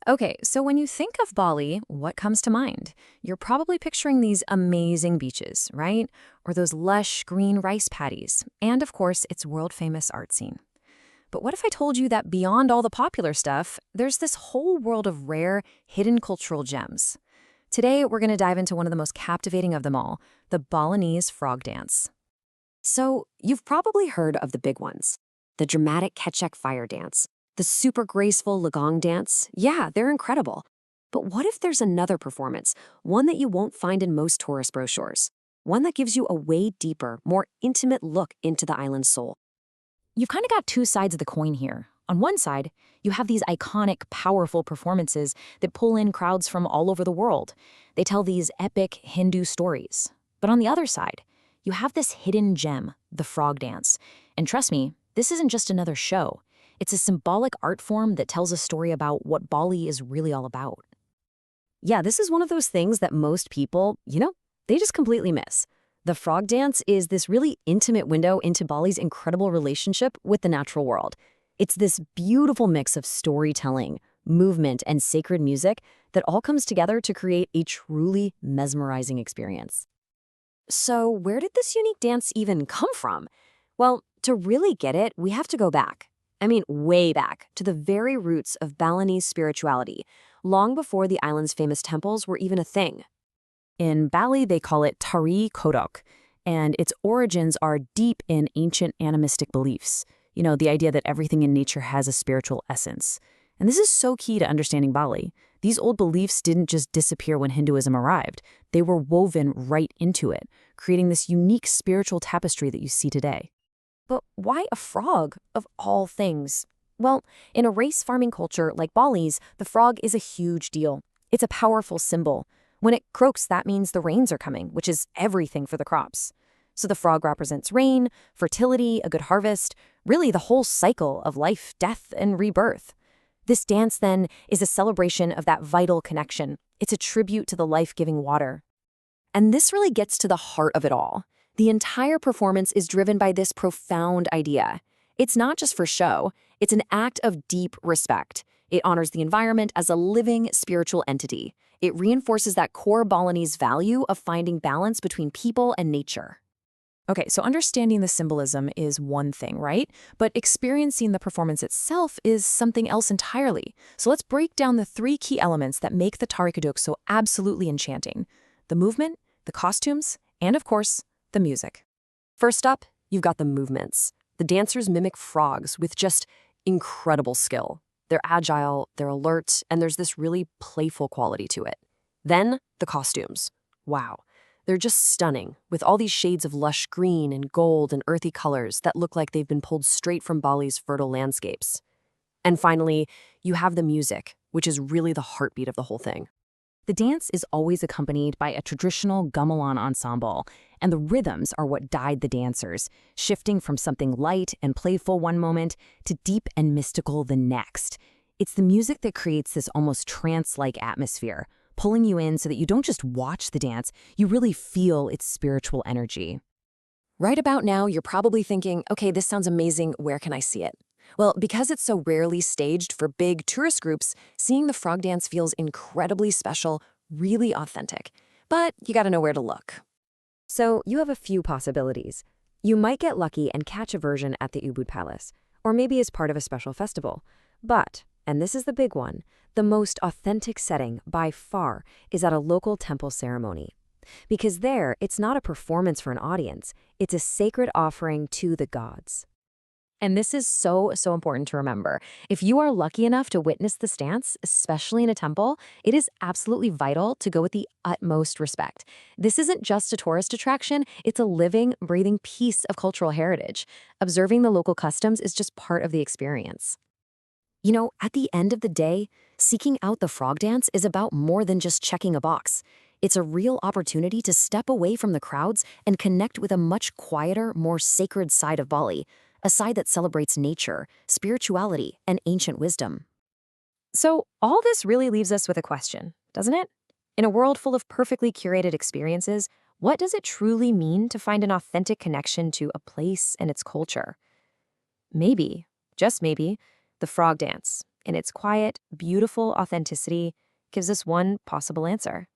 Okay, so when you think of Bali, what comes to mind? You're probably picturing these amazing beaches, right? Or those lush green rice paddies, and of course, its world-famous art scene. But what if I told you that beyond all the popular stuff, there's this whole world of rare, hidden cultural gems? Today, we're going to dive into one of the most captivating of them all, the Balinese frog dance. So, you've probably heard of the big ones. The dramatic Kecek fire dance, the super graceful Lagong dance. Yeah, they're incredible. But what if there's another performance, one that you won't find in most tourist brochures? One that gives you a way deeper, more intimate look into the island's soul. You've kind of got two sides of the coin here. On one side, you have these iconic, powerful performances that pull in crowds from all over the world. They tell these epic Hindu stories. But on the other side, you have this hidden gem, the frog dance. And trust me, this isn't just another show. It's a symbolic art form that tells a story about what Bali is really all about. Yeah, this is one of those things that most people, they just completely miss. The frog dance is this really intimate window into Bali's incredible relationship with the natural world. It's this beautiful mix of storytelling, movement, and sacred music that all comes together to create a truly mesmerizing experience. So, where did this unique dance even come from? Well, to really get it, we have to go back. I mean, way back, to the very roots of Balinese spirituality, long before the island's famous temples were even a thing. In Bali, they call it Tari Kodok, and its origins are deep in ancient animistic beliefs. The idea that everything in nature has a spiritual essence. And this is so key to understanding Bali. These old beliefs didn't just disappear when Hinduism arrived. They were woven right into it, creating this unique spiritual tapestry that you see today. But why a frog, of all things? Well, in a race farming culture like Bali's, the frog is a huge deal. It's a powerful symbol. When it croaks, that means the rains are coming, which is everything for the crops. So the frog represents rain, fertility, a good harvest, really the whole cycle of life, death, and rebirth. This dance, then, is a celebration of that vital connection. It's a tribute to the life-giving water. And this really gets to the heart of it all. The entire performance is driven by this profound idea. It's not just for show, it's an act of deep respect. It honors the environment as a living spiritual entity. It reinforces that core Balinese value of finding balance between people and nature. Okay, so understanding the symbolism is one thing, right? But experiencing the performance itself is something else entirely. So let's break down the three key elements that make the Tari Kodok so absolutely enchanting: the movement, the costumes, and of course, the music. First up, you've got the movements. The dancers mimic frogs with just incredible skill. They're agile, they're alert, and there's this really playful quality to it. Then, the costumes. Wow. They're just stunning, with all these shades of lush green and gold and earthy colors that look like they've been pulled straight from Bali's fertile landscapes. And finally, you have the music, which is really the heartbeat of the whole thing. The dance is always accompanied by a traditional gamelan ensemble, and the rhythms are what guide the dancers, shifting from something light and playful one moment to deep and mystical the next. It's the music that creates this almost trance-like atmosphere, pulling you in so that you don't just watch the dance, you really feel its spiritual energy. Right about now, you're probably thinking, okay, this sounds amazing, where can I see it? Well, because it's so rarely staged for big tourist groups, seeing the frog dance feels incredibly special, really authentic. But you gotta know where to look. So you have a few possibilities. You might get lucky and catch a version at the Ubud Palace, or maybe as part of a special festival. But, and this is the big one, the most authentic setting by far is at a local temple ceremony. Because there, it's not a performance for an audience, it's a sacred offering to the gods. And this is so important to remember. If you are lucky enough to witness this dance, especially in a temple, it is absolutely vital to go with the utmost respect. This isn't just a tourist attraction, it's a living, breathing piece of cultural heritage. Observing the local customs is just part of the experience. At the end of the day, seeking out the frog dance is about more than just checking a box. It's a real opportunity to step away from the crowds and connect with a much quieter, more sacred side of Bali, a side that celebrates nature, spirituality, and ancient wisdom. So all this really leaves us with a question, doesn't it? In a world full of perfectly curated experiences, what does it truly mean to find an authentic connection to a place and its culture? Maybe, just maybe, the frog dance in its quiet, beautiful authenticity, gives us one possible answer.